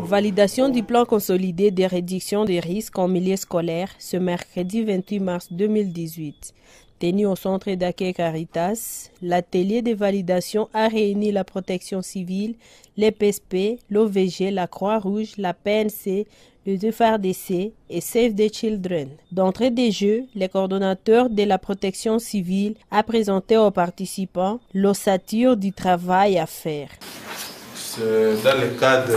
Validation du plan consolidé de réduction des risques en milieu scolaire ce mercredi 28 mars 2018. Tenu au centre d'accueil Caritas, l'atelier de validation a réuni la protection civile, les PSP, l'OVG, la Croix-Rouge, la PNC, le FARDC et Save the Children. D'entrée des jeux, le coordonnateur de la protection civile a présenté aux participants l'ossature du travail à faire. C'est dans le cadre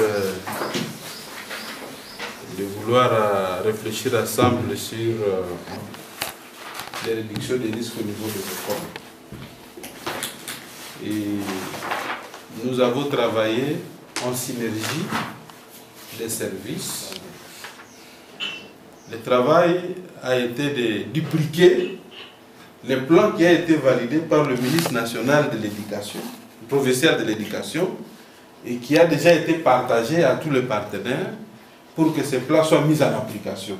de vouloir réfléchir ensemble sur les réductions des risques au niveau des écoles. Et nous avons travaillé en synergie des services. Le travail a été de dupliquer le plan qui a été validé par le ministre national de l'Éducation, le professeur de l'Éducation, et qui a déjà été partagé à tous les partenaires pour que ces plans soient mis en application.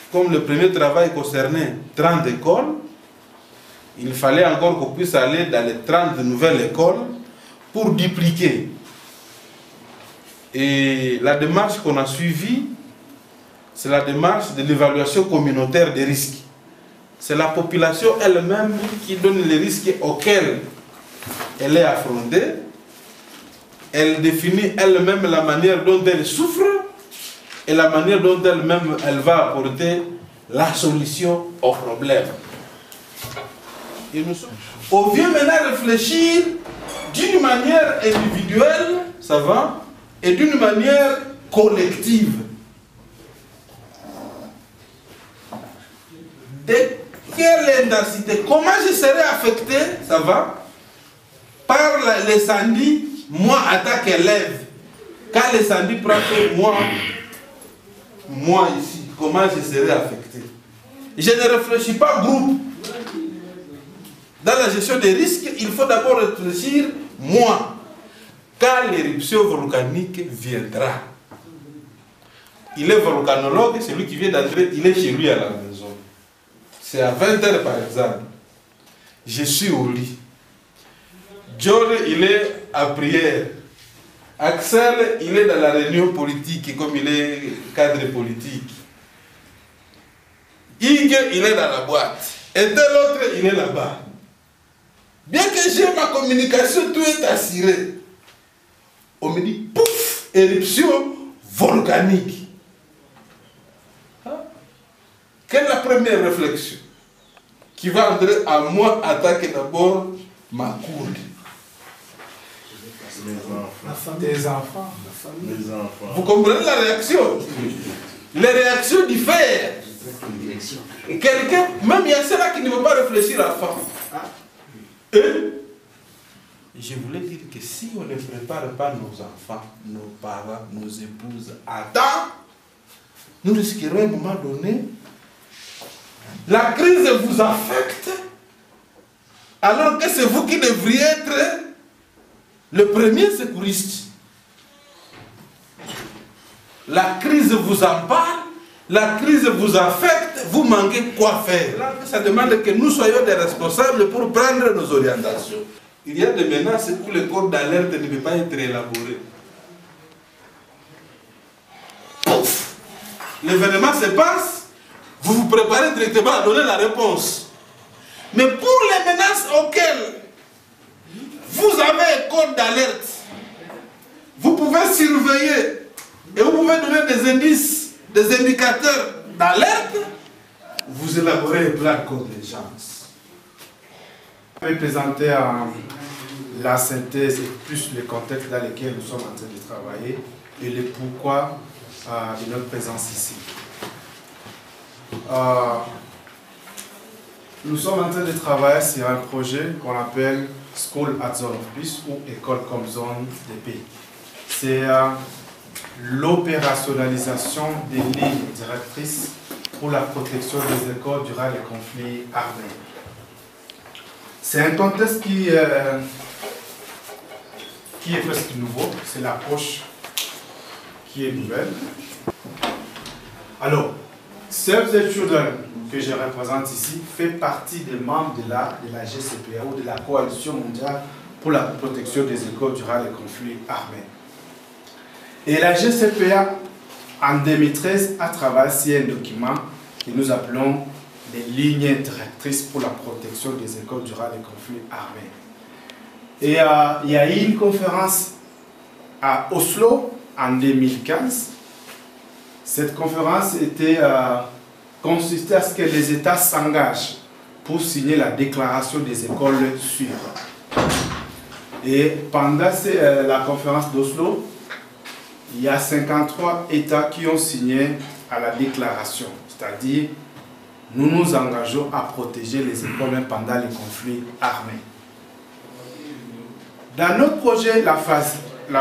Comme le premier travail concernait 30 écoles, il fallait encore qu'on puisse aller dans les 30 nouvelles écoles pour dupliquer. Et la démarche qu'on a suivie, c'est la démarche de l'évaluation communautaire des risques. C'est la population elle-même qui donne les risques auxquels elle est affrontée. Elle définit elle-même la manière dont elle souffre et la manière dont elle-même elle va apporter la solution au problème. On vient maintenant réfléchir d'une manière individuelle, ça va, et d'une manière collective. De quelle intensité, comment je serai affecté, ça va, par l'incendie, moi, attaque élève. Quand l'incendie prend que moi ici, comment je serai affecté? Je ne réfléchis pas groupe. Dans la gestion des risques, il faut d'abord réfléchir moi. Quand l'éruption volcanique viendra, il est volcanologue, c'est lui qui vient d'entrer, il est chez lui à la maison. C'est à 20 h par exemple. Je suis au lit. John, il est à prière. Axel, il est dans la réunion politique, comme il est cadre politique. Ig, il est dans la boîte. Et tel autre, il est là-bas. Bien que j'ai ma communication, tout est assuré. On me dit, pouf, éruption volcanique. Quelle est la première réflexion qui va entrer à moi attaquer d'abord ma cour? Des enfants. Vous comprenez la réaction? Les réactions diffèrent. Quelqu'un, même il y a ceux-là qui ne veulent pas réfléchir à la fin. Et je voulais dire que si on ne prépare pas nos enfants, nos parents, nos épouses à temps, nous risquerons à un moment donné, la crise vous affecte, alors que c'est vous qui devriez être le premier secouriste. La crise vous empare, la crise vous affecte, vous manquez quoi faire. Là, ça demande que nous soyons des responsables pour prendre nos orientations. Il y a des menaces où le code d'alerte ne peut pas être élaboré. Pouf! L'événement se passe, vous vous préparez directement à donner la réponse. Mais pour les menaces auxquelles vous avez un code d'alerte, vous pouvez surveiller et vous pouvez donner des indices, des indicateurs d'alerte, vous élaborez un plan de contingence. Je vais présenter la synthèse et plus le contexte dans lequel nous sommes en train de travailler et le pourquoi de notre présence ici. Nous sommes en train de travailler sur un projet qu'on appelle School at Zone of Peace ou École comme zone de paix. C'est l'opérationnalisation des lignes directrices pour la protection des écoles durant les conflits armés. C'est un contexte qui est presque nouveau, c'est l'approche qui est nouvelle. Alors, Save the Children que je représente ici, fait partie des membres de la GCPA ou de la Coalition mondiale pour la protection des écoles durant les conflits armés. Et la GCPA, en 2013, a travaillé sur un document que nous appelons les lignes directrices pour la protection des écoles durant les conflits armés. Et il y a eu une conférence à Oslo en 2015. Cette conférence consistait à ce que les États s'engagent pour signer la déclaration des écoles sûres. Et pendant la conférence d'Oslo, il y a 53 États qui ont signé à la déclaration, c'est-à-dire nous nous engageons à protéger les écoles même pendant les conflits armés. Dans notre projet, la phase 1,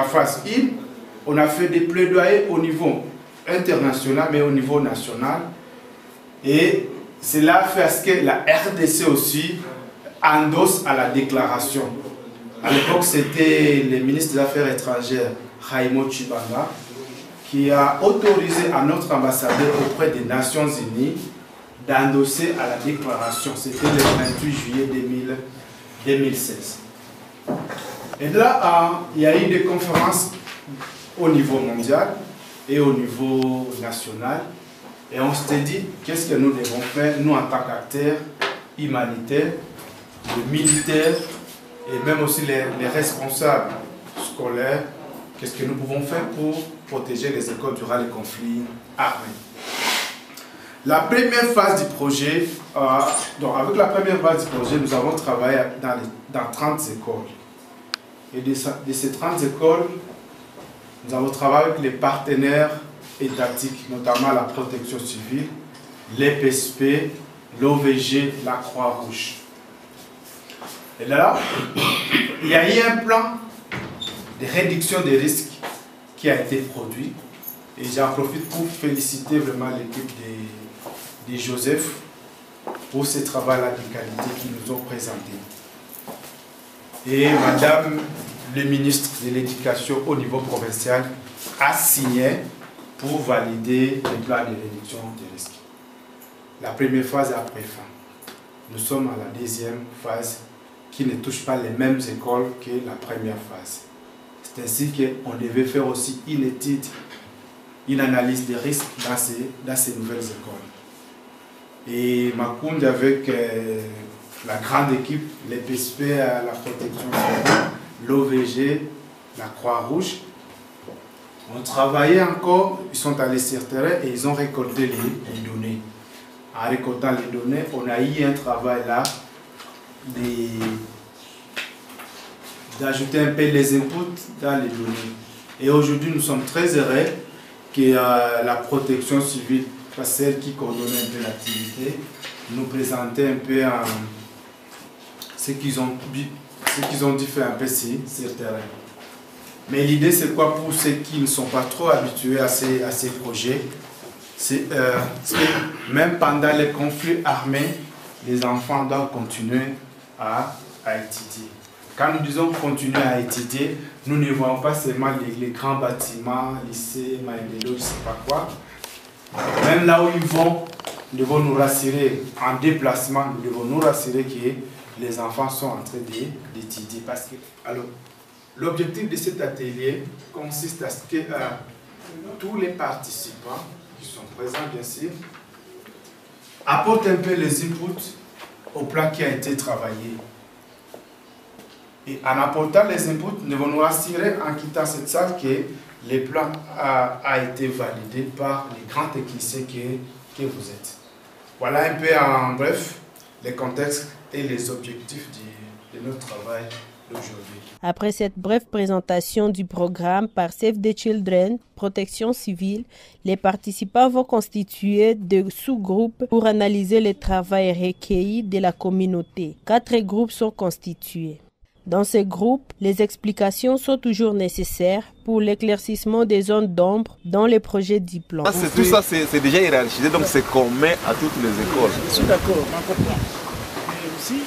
on a fait des plaidoyers au niveau international mais au niveau national. Et cela fait à ce que la RDC aussi endosse à la déclaration. À l'époque, c'était le ministre des Affaires étrangères, Raimo Tshibanda, qui a autorisé à notre ambassadeur auprès des Nations Unies d'endosser à la déclaration. C'était le 28 juillet 2016. Et là, il y a eu des conférences au niveau mondial et au niveau national. Et on s'était dit, qu'est-ce que nous devons faire, nous en tant qu'acteurs humanitaires, les militaires et même aussi les responsables scolaires, qu'est-ce que nous pouvons faire pour protéger les écoles durant les conflits armés. La première phase du projet, donc avec la première phase du projet, nous avons travaillé dans 30 écoles. Et de ces 30 écoles, nous avons travaillé avec les partenaires étatiques, notamment la protection civile, l'EPSP, l'OVG, la Croix-Rouge. Et là, il y a eu un plan de réduction des risques qui a été produit. Et j'en profite pour féliciter vraiment l'équipe de Joseph pour ce travail-là de qualité qu'ils nous ont présenté. Et Madame le ministre de l'Éducation au niveau provincial a signé pour valider les plans de réduction des risques. La première phase est après fin. Nous sommes à la deuxième phase qui ne touche pas les mêmes écoles que la première phase. C'est ainsi qu'on devait faire aussi une étude, une analyse des risques dans ces nouvelles écoles. Et Macound avec la grande équipe, les PSP à la protection civile, l'OVG, la Croix-Rouge, on travaillait encore, ils sont allés sur le terrain et ils ont récolté les données. En récoltant les données, on a eu un travail là d'ajouter un peu les inputs dans les données. Et aujourd'hui, nous sommes très heureux que la protection civile, celle qui coordonne un peu l'activité, nous présentait un peu ce qu'ils ont dû faire un peu sur le terrain. Mais l'idée, c'est quoi pour ceux qui ne sont pas trop habitués à ces projets? C'est que même pendant les conflits armés, les enfants doivent continuer à étudier. Quand nous disons continuer à étudier, nous ne voyons pas seulement les grands bâtiments, lycées, Maïmelo, je ne sais pas quoi. Même là où ils vont, nous devons nous rassurer, en déplacement, nous devons nous rassurer que les enfants sont en train d'étudier. Parce que, alors, l'objectif de cet atelier consiste à ce que tous les participants qui sont présents, bien sûr, apportent un peu les inputs au plan qui a été travaillé. Et en apportant les inputs, nous allons nous rassurer en quittant cette salle que le plan a été validé par les grands techniciens que vous êtes. Voilà un peu en bref les contextes et les objectifs de notre travail d'aujourd'hui. Après cette brève présentation du programme par Save the Children, Protection civile, les participants vont constituer des sous-groupes pour analyser le travail recueilli de la communauté. 4 groupes sont constitués. Dans ces groupes, les explications sont toujours nécessaires pour l'éclaircissement des zones d'ombre dans les projets diplômes. Tout ça, c'est déjà hiérarchisé, donc c'est commun à toutes les écoles. Je suis d'accord, on comprend. Mais aussi,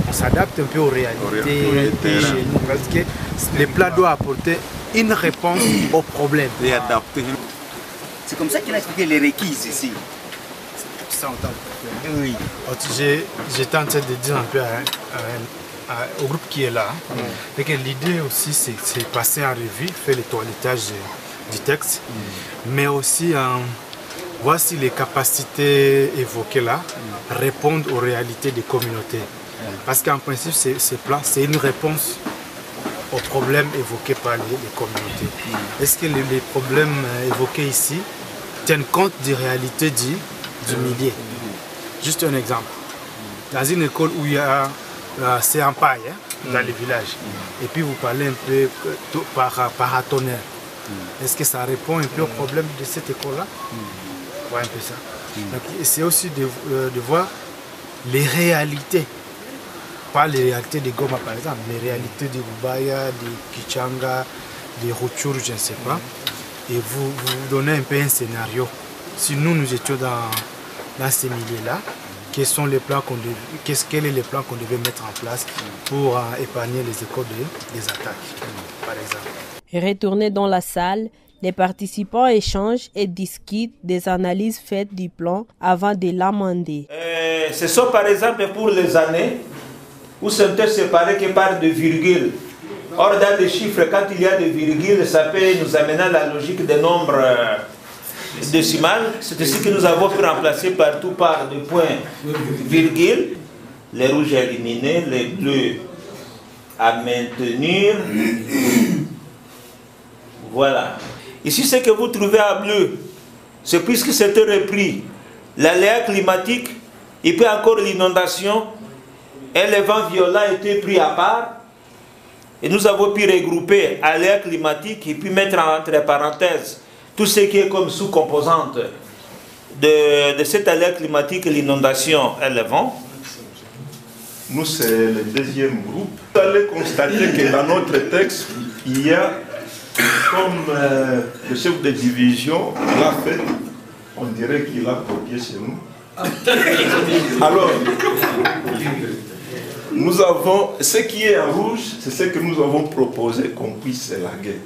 on s'adapte un peu aux réalités chez nous, parce que les plats doivent apporter une réponse aux problèmes. Et adapter. C'est comme ça qu'il a expliqué les requises ici. ça en tant que... Oui. J'étais en train de dire un peu au groupe qui est là, et que l'idée aussi c'est passer en revue, faire le toilettage du texte, mais aussi voir si les capacités évoquées là répondent aux réalités des communautés. Parce qu'en principe, ces plans, c'est une réponse aux problèmes évoqués par les communautés. Est-ce que les problèmes évoqués ici tiennent compte des réalités du milieu? Juste un exemple. Dans une école où il y a c'est en paille, dans les villages, et puis vous parlez un peu paratonnerre. Est-ce que ça répond un peu au problème de cette école-là? Ouais, un peu ça. C'est aussi de voir les réalités. Pas les réalités de Goma par exemple, mais les réalités de Bubaya, de Kichanga, de Rutshuru, je ne sais pas. Et vous donnez un peu un scénario. Si nous étions dans ces milieux-là, quels est le plan qu'on devait mettre en place pour épargner les écoles des attaques, par exemple. Retournés dans la salle, les participants échangent et discutent des analyses faites du plan avant de l'amender. Ce sont par exemple pour les années où ce n'est séparé que par des virgules. Or, dans les chiffres, quand il y a des virgules, ça peut nous amener à la logique des nombres décimales. C'est ici que nous avons pu remplacer partout par des points virgules. Les rouges éliminés, les bleus à maintenir. Voilà. Ici, ce que vous trouvez à bleu, c'est puisque c'était repris l'aléa climatique, et puis encore l'inondation, et les vents violents étaient pris à part. Et nous avons pu regrouper aléa climatique et puis mettre entre parenthèses tout ce qui est comme sous-composante de cette aléa climatique, l'inondation et le vent. Nous, c'est le deuxième groupe. Vous allez constater que dans notre texte, il y a, comme le chef de division l'a fait, on dirait qu'il a copié chez nous. Alors, nous avons, ce qui est en rouge, c'est ce que nous avons proposé qu'on puisse élaguer.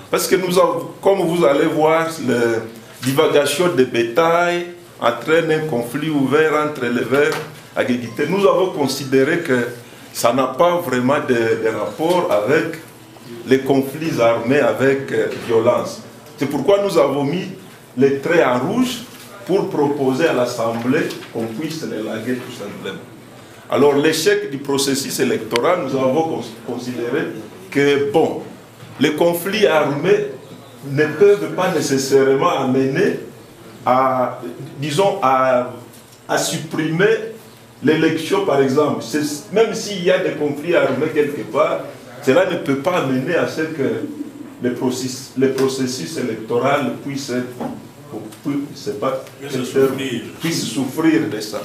Parce que nous avons, comme vous allez voir, la divagation de bétail entraîne un conflit ouvert entre les verts agriculteurs. Nous avons considéré que ça n'a pas vraiment de rapport avec les conflits armés avec violence. C'est pourquoi nous avons mis les traits en rouge pour proposer à l'Assemblée qu'on puisse l'élaguer tout simplement. Alors l'échec du processus électoral, nous avons considéré que, bon, les conflits armés ne peuvent pas nécessairement amener à, disons, à supprimer l'élection, par exemple. Même s'il y a des conflits armés quelque part, cela ne peut pas amener à ce que le processus électoral puisse souffrir de ça.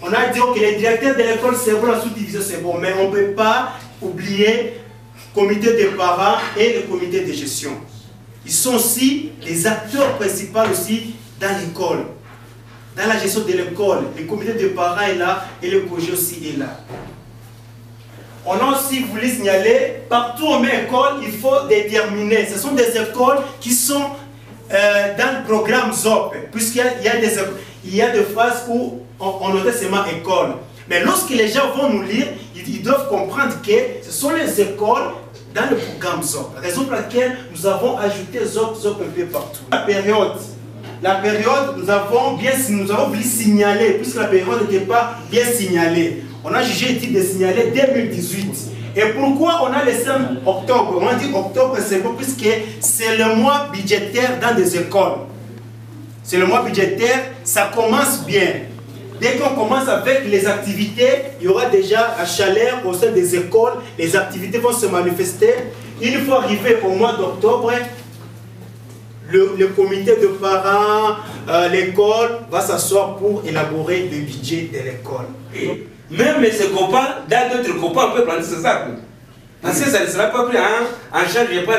On a dit que les directeurs de l'école, c'est bon, la sous-division, c'est bon, mais on ne peut pas oublier le comité des parents et le comité de gestion. Ils sont aussi les acteurs principaux aussi dans l'école, dans la gestion de l'école. Le comité des parents est là et le projet aussi est là. On a aussi voulu signaler, partout où on met école, il faut déterminer. Ce sont des écoles qui sont dans le programme ZOP, puisqu'il y a des phases où on notait seulement école. Mais lorsque les gens vont nous lire, ils doivent comprendre que ce sont les écoles dans le programme ZOP. Raison pour laquelle nous avons ajouté ZOP un peu partout. La période, nous avons voulu signaler, puisque la période n'était pas bien signalée. On a jugé utile de signaler 2018. Et pourquoi on a laissé octobre? On dit octobre, c'est bon, puisque c'est le mois budgétaire dans des écoles. C'est le mois budgétaire, ça commence bien. Dès qu'on commence avec les activités, il y aura déjà un chaleur au sein des écoles, les activités vont se manifester. Une fois arrivé au mois d'octobre, le comité de parents, l'école va s'asseoir pour élaborer le budget de l'école. Même ces copains, dans d'autres copains, on peut prendre ces arbres. Parce que ça ne sera pas pris en charge par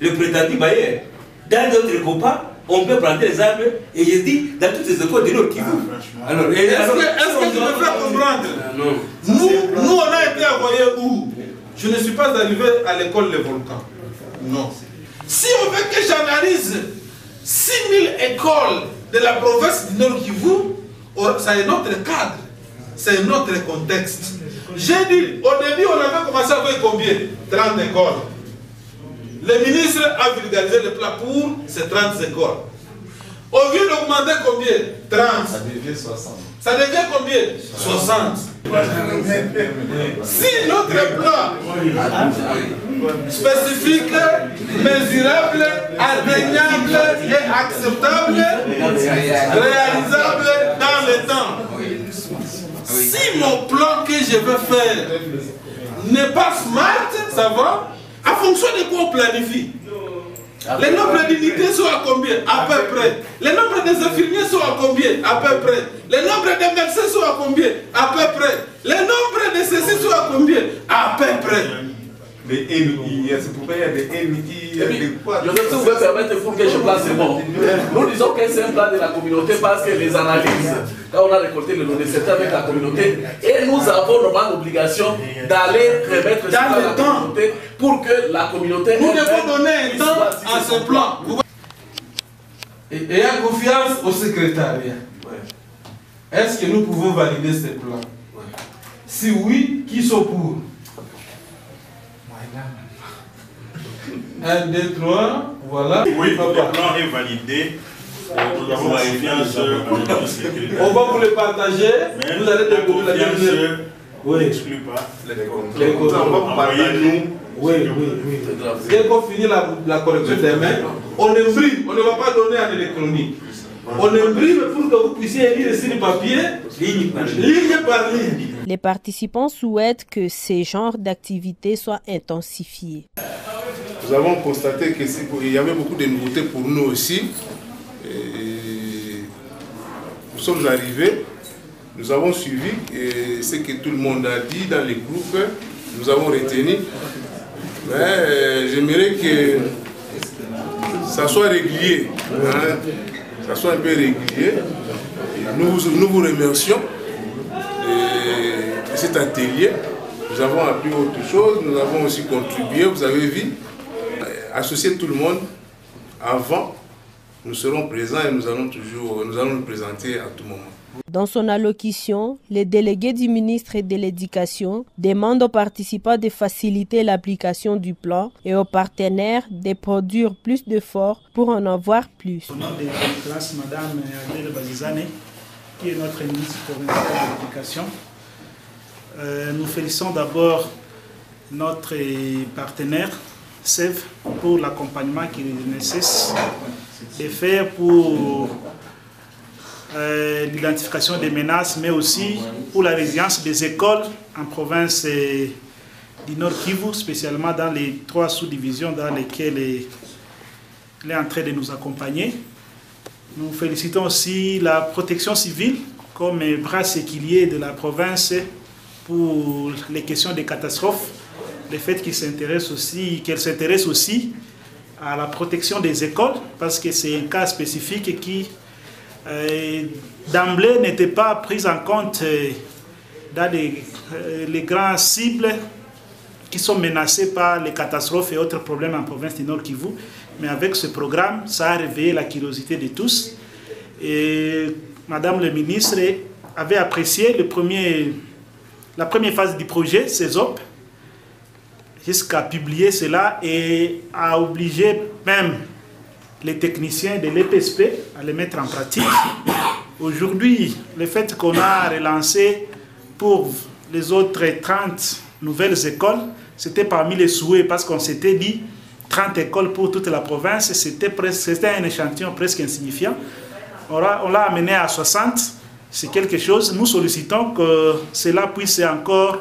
le prétendu bailleur. Dans d'autres copains, on peut planter les arbres, et je dis, dans toutes les écoles de l'autre Kivu. Alors, est-ce que tu me fais comprendre? Non. Nous, on a été envoyés où? Je ne suis pas arrivé à l'école Les Volcans. Non. Si on veut que j'analyse 6000 écoles de la province du Nord Kivu, c'est un autre cadre, c'est un autre contexte. J'ai dit, au début, on avait commencé avec combien? 30 écoles. Le ministre a vulgarisé le plan pour ces 30 écoles. On vient d'augmenter combien? 30. Ça devient 60. Ça devient combien? 60. Si notre plan spécifique, mesurable, atteignable et acceptable, réalisable dans le temps. Si mon plan que je veux faire n'est pas smart, ça va? En fonction de quoi on planifie? Les nombres d'unités sont à combien? À peu près. Les nombres des infirmiers sont à combien? À peu près. Les nombres des médecins sont à combien? À peu près. Les nombres de ceci sont à combien? À peu près. Les MI, c'est pourquoi il y a des MI, il y a des quoi? Je sais que vous pouvez permettre pour que je place le mot. Nous disons que c'est un plan de la communauté parce que les analyses, quand on a récolté le données, c'était avec la communauté. Et nous avons normalement l'obligation d'aller remettre ça à la communauté pour que la communauté... Nous devons donner un temps à ce plan. Et en confiance au secrétariat. Est-ce que nous pouvons valider ce plan? Si oui, qui sont pour? 1, 2, 3, voilà. Oui, le plan est validé. Nous avons confiance en le secrétaire. On va vous le partager. Mais vous allez découvrir la confiance n'exclut pas les contrôles. Envoyez-nous. Oui. Dès qu'on finit la correction des mains, on imprime. On ne va pas donner en électronique. On imprime pour que vous puissiez lire sur le papier, ligne par ligne. Les participants souhaitent que ces genres d'activités soient intensifiés. Nous avons constaté qu'il y avait beaucoup de nouveautés pour nous aussi. Et nous sommes arrivés, nous avons suivi et ce que tout le monde a dit dans les groupes, nous avons retenu. Mais j'aimerais que ça soit régulier, hein, ça soit un peu régulier. Nous vous remercions de cet atelier. Nous avons appris autre chose, nous avons aussi contribué, vous avez vu. Associer tout le monde, avant, nous serons présents et nous allons nous présenter à tout moment. Dans son allocution, le délégué du ministre de l'Éducation demande aux participants de faciliter l'application du plan et aux partenaires de produire plus d'efforts pour en avoir plus. Au nom de la classe, Madame Adèle Bazizane, qui est notre ministre provincial de l'Éducation, nous félicitons d'abord notre partenaire, SEV, pour l'accompagnement qu'il ne cesse de faire pour l'identification des menaces, mais aussi pour la résilience des écoles en province du Nord Kivu, spécialement dans les 3 sous-divisions dans lesquelles il est en train de nous accompagner. Nous félicitons aussi la protection civile comme bras séculier de la province pour les questions des catastrophes. Le fait qu'elle s'intéresse aussi à la protection des écoles, parce que c'est un cas spécifique qui, d'emblée, n'était pas pris en compte dans les grandes cibles qui sont menacées par les catastrophes et autres problèmes en province du Nord Kivu. Mais avec ce programme, ça a réveillé la curiosité de tous. Et Madame le ministre avait apprécié la première phase du projet, CESOP, jusqu'à publier cela et à obliger même les techniciens de l'EPSP à les mettre en pratique. Aujourd'hui, le fait qu'on a relancé pour les autres 30 nouvelles écoles, c'était parmi les souhaits parce qu'on s'était dit 30 écoles pour toute la province, c'était un échantillon presque insignifiant. On l'a amené à 60, c'est quelque chose. Nous sollicitons que cela puisse encore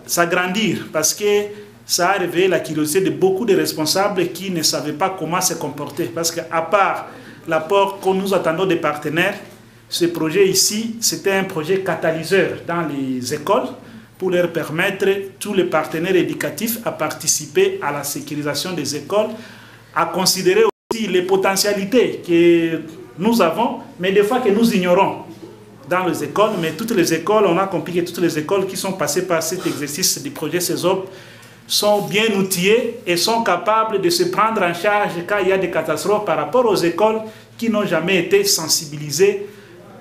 s'agrandir parce que ça a réveillé la curiosité de beaucoup de responsables qui ne savaient pas comment se comporter. Parce qu'à part l'apport que nous attendons des partenaires, ce projet ici, c'était un projet catalyseur dans les écoles pour leur permettre, tous les partenaires éducatifs, à participer à la sécurisation des écoles, à considérer aussi les potentialités que nous avons, mais des fois que nous ignorons dans les écoles. Mais toutes les écoles, on a compris que toutes les écoles qui sont passées par cet exercice du projet CESOP sont bien outillées et sont capables de se prendre en charge quand il y a des catastrophes par rapport aux écoles qui n'ont jamais été sensibilisés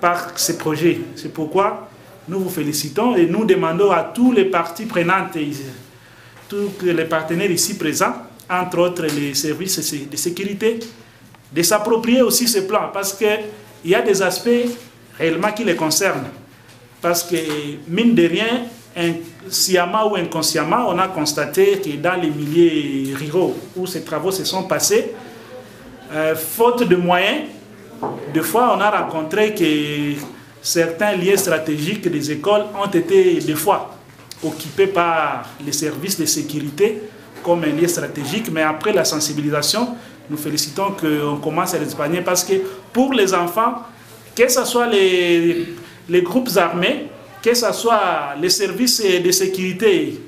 par ces projets. C'est pourquoi nous vous félicitons et nous demandons à tous les parties prenantes, tous les partenaires ici présents, entre autres les services de sécurité, de s'approprier aussi ce plan, parce qu'il y a des aspects réellement qui les concernent. Parce que, mine de rien, sciemment ou inconsciemment, on a constaté que dans les milieux ruraux où ces travaux se sont passés, faute de moyens, des fois on a rencontré que certains lieux stratégiques des écoles ont été des fois occupés par les services de sécurité comme un lieu stratégique, mais après la sensibilisation, nous félicitons qu'on commence à les épargner parce que pour les enfants, que ce soit les groupes armés, que ce soit les services de sécurité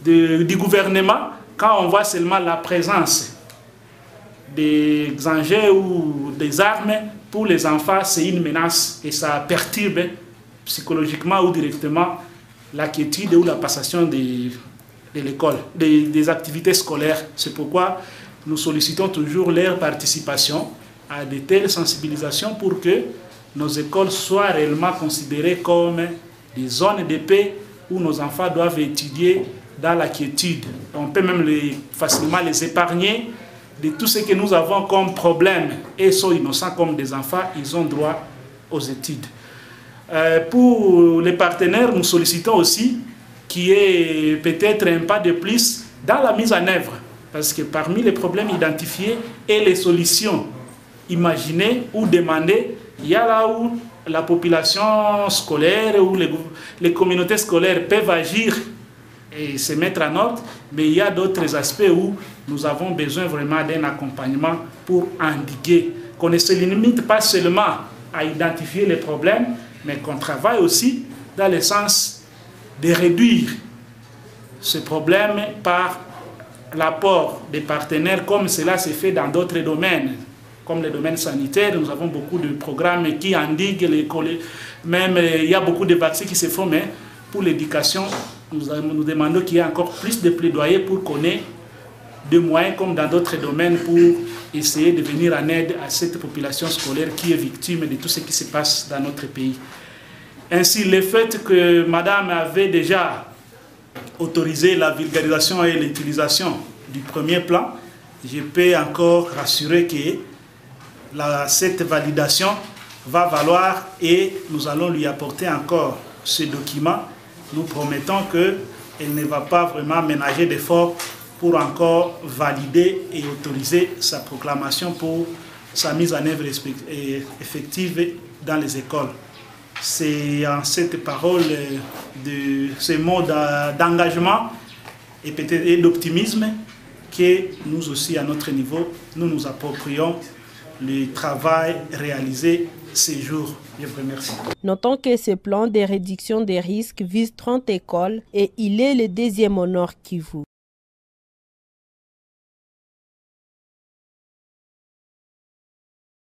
du gouvernement, quand on voit seulement la présence des engins ou des armes, pour les enfants, c'est une menace et ça perturbe psychologiquement ou directement la quiétude ou la passation de l'école, des activités scolaires. C'est pourquoi nous sollicitons toujours leur participation à de telles sensibilisations pour que nos écoles soient réellement considérées comme des zones de paix où nos enfants doivent étudier dans la quiétude. On peut même facilement les épargner de tout ce que nous avons comme problème et sont innocents comme des enfants, ils ont droit aux études. Pour les partenaires, nous sollicitons aussi qu'il y ait peut-être un pas de plus dans la mise en œuvre, parce que parmi les problèmes identifiés et les solutions imaginées ou demandées, il y a là où la population scolaire ou les communautés scolaires peuvent agir et se mettre en ordre, mais il y a d'autres aspects où nous avons besoin vraiment d'un accompagnement pour endiguer, qu'on ne se limite pas seulement à identifier les problèmes, mais qu'on travaille aussi dans le sens de réduire ce problème par l'apport des partenaires, comme cela se fait dans d'autres domaines, comme le domaine sanitaire. Nous avons beaucoup de programmes qui endiguent même il y a beaucoup de vaccins qui se font, mais pour l'éducation, nous demandons qu'il y ait encore plus de plaidoyer pour qu'on ait des moyens comme dans d'autres domaines pour essayer de venir en aide à cette population scolaire qui est victime de tout ce qui se passe dans notre pays. Ainsi, le fait que Madame avait déjà autorisé la vulgarisation et l'utilisation du premier plan, je peux encore rassurer que cette validation va valoir et nous allons lui apporter encore ce document. Nous promettons qu'elle ne va pas vraiment ménager d'efforts pour encore valider et autoriser sa proclamation pour sa mise en œuvre effective dans les écoles. C'est en cette parole, ce mot d'engagement et peut-être d'optimisme que nous aussi, à notre niveau, nous nous approprions le travail réalisé ces jours. Je vous remercie. Notons que ce plan de réduction des risques vise 30 écoles et il est le deuxième au Nord Kivu.